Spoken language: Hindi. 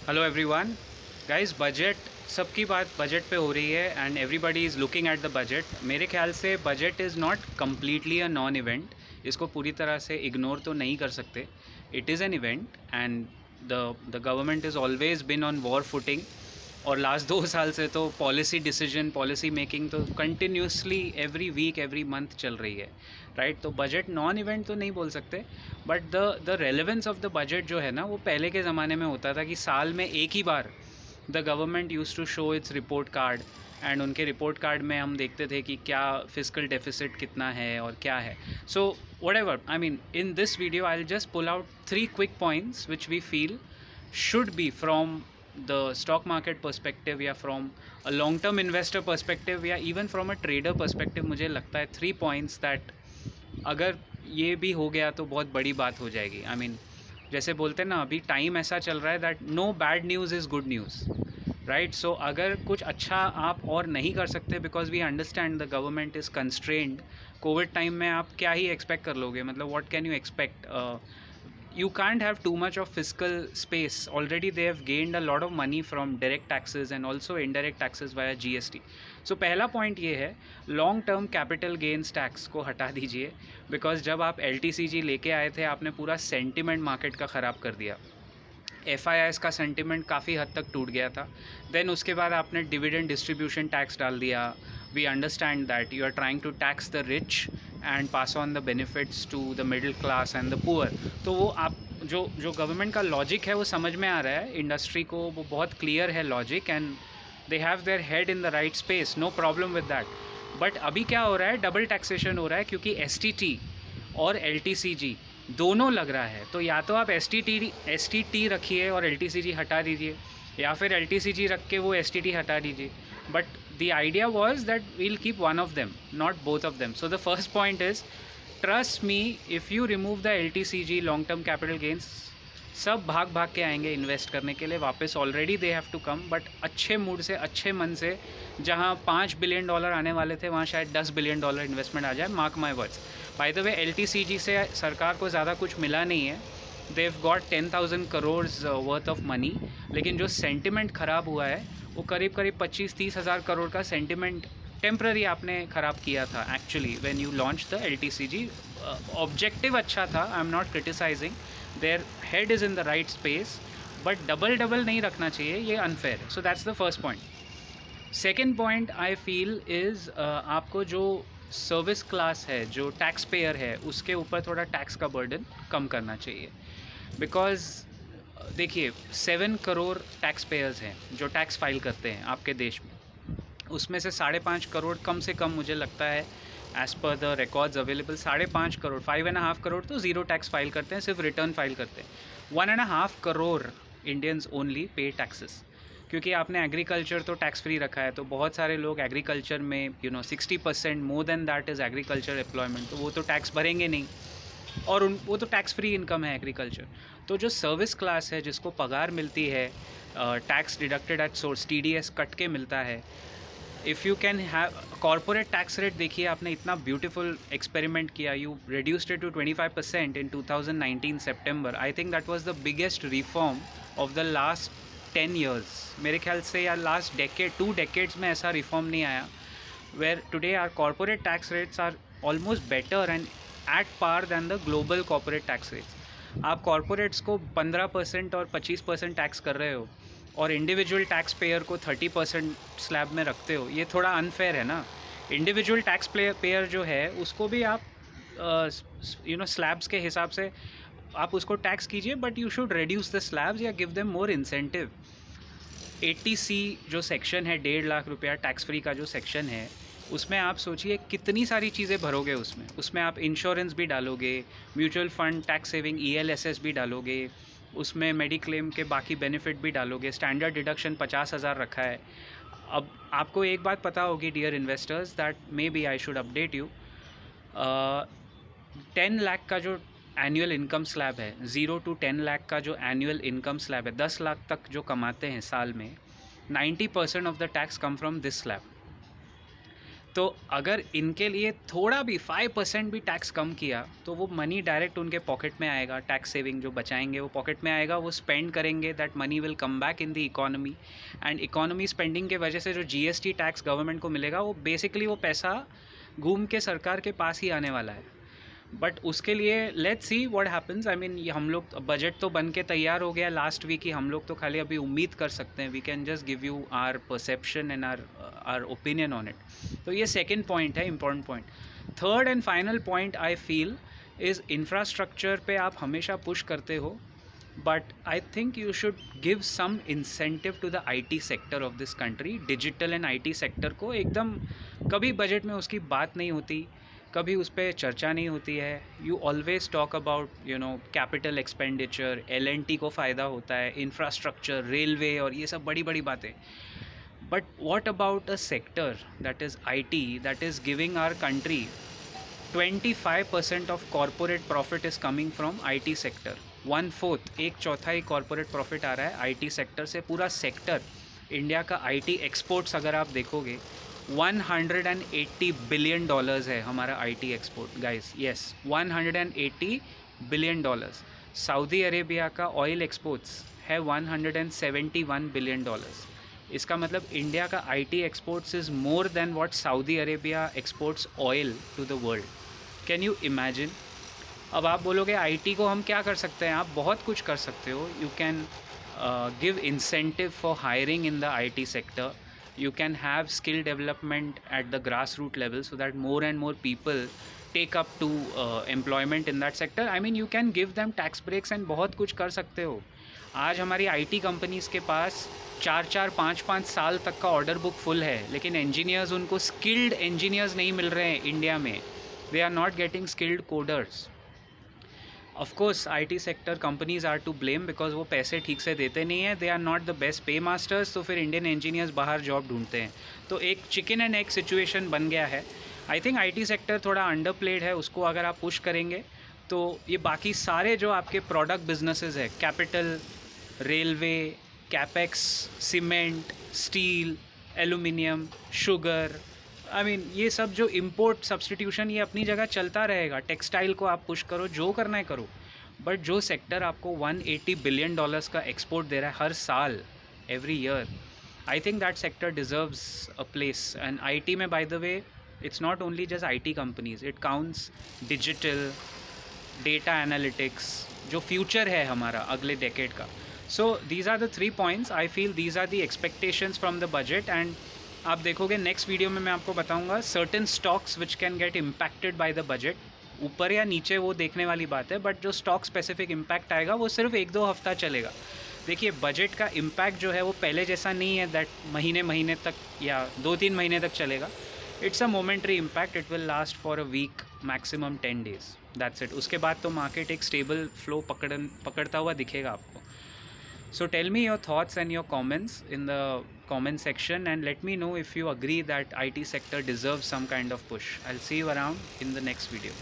Hello everyone guys. बजट, सबकी बात बजट पे हो रही है and everybody is looking at the budget. मेरे ख्याल से budget is not completely a non event. इसको पूरी तरह से इग्नोर तो नहीं कर सकते। It is an event and the government is always been on war footing. और लास्ट 2 साल से तो पॉलिसी डिसीजन, पॉलिसी मेकिंग तो continuously every week every month चल रही है, राइट। तो बजट नॉन इवेंट तो नहीं बोल सकते, but the relevance of the budget जो है ना, वो पहले के ज़माने में होता था कि साल में एक ही बार the government use to show its report card. And उनके रिपोर्ट कार्ड में हम देखते थे कि क्या फिजिकल डेफिसिट कितना है और क्या है। So whatever, I mean, in this video I will just pull out 3 quick points which we feel should be from the stock market perspective या from a long term investor perspective या even from a trader perspective। मुझे लगता है 3 points that अगर ये भी हो गया तो बहुत बड़ी बात हो जाएगी। आई मीन, जैसे बोलते हैं ना, अभी टाइम ऐसा चल रहा है that no bad news is good news, right. So अगर कुछ अच्छा आप और नहीं कर सकते, because we understand the government is constrained. Covid time में आप क्या ही एक्सपेक्ट कर लोगे, मतलब what can you expect. you can't have too much of fiscal space. Already they have gained a lot of money from direct taxes and also indirect taxes via GST. So पहला पॉइंट ये है, long term capital gains tax को हटा दीजिए। बिकॉज जब आप LTCG लेके आए थे, आपने पूरा सेंटिमेंट मार्केट का ख़राब कर दिया। FIIs का सेंटिमेंट काफ़ी हद तक टूट गया था। देन उसके बाद आपने डिविडेंड डिस्ट्रीब्यूशन टैक्स डाल दिया। We understand that you are trying to tax the rich and pass on the benefits to the middle class and the poor. तो वो आप जो गवर्नमेंट का लॉजिक है वो समझ में आ रहा है इंडस्ट्री को, वो बहुत क्लियर है logic, and they have their head in the right space, no problem with that. But अभी क्या हो रहा है, डबल टैक्सेशन हो रहा है, क्योंकि STT और LTCG दोनों लग रहा है। तो या तो आप STT रखिए और LTCG हटा दीजिए, या फिर LTCG रख के वो STT हटा दीजिए। But the idea was that we'll keep one of them, not both of them. So the first point is, trust me, if you remove the LTCG, long term capital gains, सब भाग भाग के आएंगे इन्वेस्ट करने के लिए वापस। Already they have to come, but अच्छे मूड से, अच्छे मन से। जहां $5 बिलियन आने वाले थे, वहां शायद $10 बिलियन इन्वेस्टमेंट आ जाए, mark my words. By the way, LTCG से सरकार को ज़्यादा कुछ मिला नहीं है। They got 10,000 crore worth of money. लेकिन जो सेंटिमेंट ख़राब हुआ है, वो करीब करीब 25-30 हज़ार करोड़ का सेंटिमेंट टेम्प्ररी आपने ख़राब किया था actually when you launch the LTCG। Objective अच्छा था, I am not criticizing, their head is in the right space, but double double नहीं रखना चाहिए, ये अनफेयर है। So that's the first point. Second point I feel is, आपको जो सर्विस क्लास है, जो टैक्स पेयर है, उसके ऊपर थोड़ा टैक्स का बर्डन कम करना चाहिए। बिकॉज देखिए, 7 करोड़ टैक्स पेयर्स हैं जो टैक्स फाइल करते हैं आपके देश में। उसमें से 5.5 करोड़ कम से कम, मुझे लगता है as per the records available, 5.5 crore, 5.5 crore तो ज़ीरो टैक्स फाइल करते हैं, सिर्फ रिटर्न फाइल करते हैं। 1.5 crore Indians only pay taxes. क्योंकि आपने एग्रीकल्चर तो टैक्स फ्री रखा है, तो बहुत सारे लोग एग्रीकल्चर में 60% more than that is agriculture employment, तो वो तो टैक्स भरेंगे नहीं। और वो तो टैक्स फ्री इनकम है एग्रीकल्चर। तो जो सर्विस क्लास है, जिसको पगार मिलती है, tax deducted at source, TDS कट के मिलता है, if you can have corporate tax rate, देखिए आपने इतना ब्यूटीफुल एक्सपेरिमेंट किया, you reduced it to 25% in 2019 सितंबर। I think that was the biggest reform of the last 10 years। मेरे ख्याल से या लास्ट डेकेड, 2 decades में ऐसा रिफॉर्म नहीं आया, where today are corporate tax rates are almost better and at par than the global corporate tax rates. आप कॉर्पोरेट्स को 15% और 25% टैक्स कर रहे हो, और इंडिविजुअल टैक्स पेयर को 30% स्लैब में रखते हो, ये थोड़ा अनफेयर है ना। इंडिविजुअल टैक्स पेयर जो है, उसको भी आप स्लैब्स के हिसाब से आप उसको टैक्स कीजिए, but you should reduce the slabs या give them more incentive. 80C जो सेक्शन है, 1.5 लाख रुपया टैक्स फ्री का जो सेक्शन है, उसमें आप सोचिए कितनी सारी चीज़ें भरोगे। उसमें आप इंश्योरेंस भी डालोगे, mutual fund, tax saving, ELSS भी डालोगे, उसमें मेडिक्लेम के बाकी बेनिफिट भी डालोगे, स्टैंडर्ड डिडक्शन 50,000 रखा है। अब आपको एक बात पता होगी dear investors, that may be I should update you, 10 lakh का जो एनुअल इनकम स्लैब है, 0 to 10 लाख का जो एनुअल इनकम स्लैब है, 10 लाख तक जो कमाते हैं साल में, 90% of the tax come from this slab. तो अगर इनके लिए थोड़ा भी 5% भी टैक्स कम किया तो वो मनी डायरेक्ट उनके पॉकेट में आएगा, टैक्स सेविंग जो बचाएंगे वो पॉकेट में आएगा, वो स्पेंड करेंगे, that money will come back in the economy, and economy spending के वजह से जो जीएसटी टैक्स गवर्नमेंट को मिलेगा वो बेसिकली वो पैसा घूम के सरकार के पास ही आने वाला है। बट उसके लिए let's see what happens. I mean हम लोग बजट तो बन के तैयार हो गया लास्ट वीक ही, हम लोग तो खाली अभी उम्मीद कर सकते हैं, we can just give you our perception and our opinion on it. तो ये सेकेंड पॉइंट है, important point. Third and final point I feel is infrastructure पे आप हमेशा पुश करते हो, but I think you should give some incentive to the IT sector of this country. Digital and IT sector को एकदम कभी बजट में उसकी बात नहीं होती, कभी उस पर चर्चा नहीं होती है। You always talk about capital expenditure, L&T को फ़ायदा होता है, इंफ्रास्ट्रक्चर, रेलवे और ये सब बड़ी बड़ी बातें। But what about a sector that is IT that is giving our country 25% of corporate profit is coming from IT sector. 1/4 एक चौथाई कॉरपोरेट प्रॉफिट आ रहा है IT सेक्टर से। पूरा सेक्टर इंडिया का IT एक्सपोर्ट्स अगर आप देखोगे 180 बिलियन डॉलर्स है हमारा IT export guys. Yes, 180 billion dollars. Saudi Arabia का ऑयल एक्सपोर्ट्स है 171 बिलियन डॉलर्स। इसका मतलब इंडिया का IT exports is more than what Saudi Arabia exports oil to the world. Can you imagine? अब आप बोलोगे IT को हम क्या कर सकते हैं? आप बहुत कुछ कर सकते हो। You can give incentive for hiring in the IT sector. You can have skill development at the grassroots level so that more and more people take up to employment in that sector. I mean you can give them tax breaks and बहुत कुछ कर सकते हो। आज हमारी IT कंपनीज़ के पास 4-4, 5-5 साल तक का ऑर्डर बुक फुल है, लेकिन इंजीनियर्स, उनको स्किल्ड इंजीनियर्स नहीं मिल रहे हैं इंडिया में। They are not getting skilled coders. Of course IT sector companies are to blame because वो पैसे ठीक से देते नहीं हैं, they are not the best pay masters, तो फिर इंडियन इंजीनियर्स बाहर जॉब ढूंढते हैं। तो एक चिकन एंड एग सिचुएशन बन गया है। आई थिंक IT सेक्टर थोड़ा अंडर प्लेड है, उसको अगर आप पुश करेंगे तो ये बाकी सारे जो आपके प्रोडक्ट बिजनेसेस है, capital, railway, capex, cement, steel, aluminium, sugar, I mean ये सब जो इम्पोर्ट सब्सटीट्यूशन, ये अपनी जगह चलता रहेगा। टेक्सटाइल को आप पुश करो, जो करना है करो, बट जो सेक्टर आपको 180 बिलियन डॉलर्स का एक्सपोर्ट दे रहा है हर साल, every year, I think that sector deserves a place. And IT में by the way it's not only just IT companies, it counts digital, data analytics, जो फ्यूचर है हमारा अगले डेकेड का। So these are the 3 points. I feel these are the expectations from the budget. And आप देखोगे नेक्स्ट वीडियो में मैं आपको बताऊंगा certain stocks which can get impacted by the budget. ऊपर या नीचे वो देखने वाली बात है, बट जो स्टॉक स्पेसिफिक इम्पैक्ट आएगा वो सिर्फ 1-2 हफ्ता चलेगा। देखिए बजट का इम्पैक्ट जो है वो पहले जैसा नहीं है दैट महीने तक या 2-3 महीने तक चलेगा। It's a momentary impact, it will last for a week, maximum 10 days, that's it. उसके बाद तो मार्केट एक स्टेबल फ्लो पकड़ता हुआ दिखेगा आपको। So tell me your thoughts and your comments in the comment section, and let me know if you agree that IT sector deserves some kind of push. I'll see you around in the next video.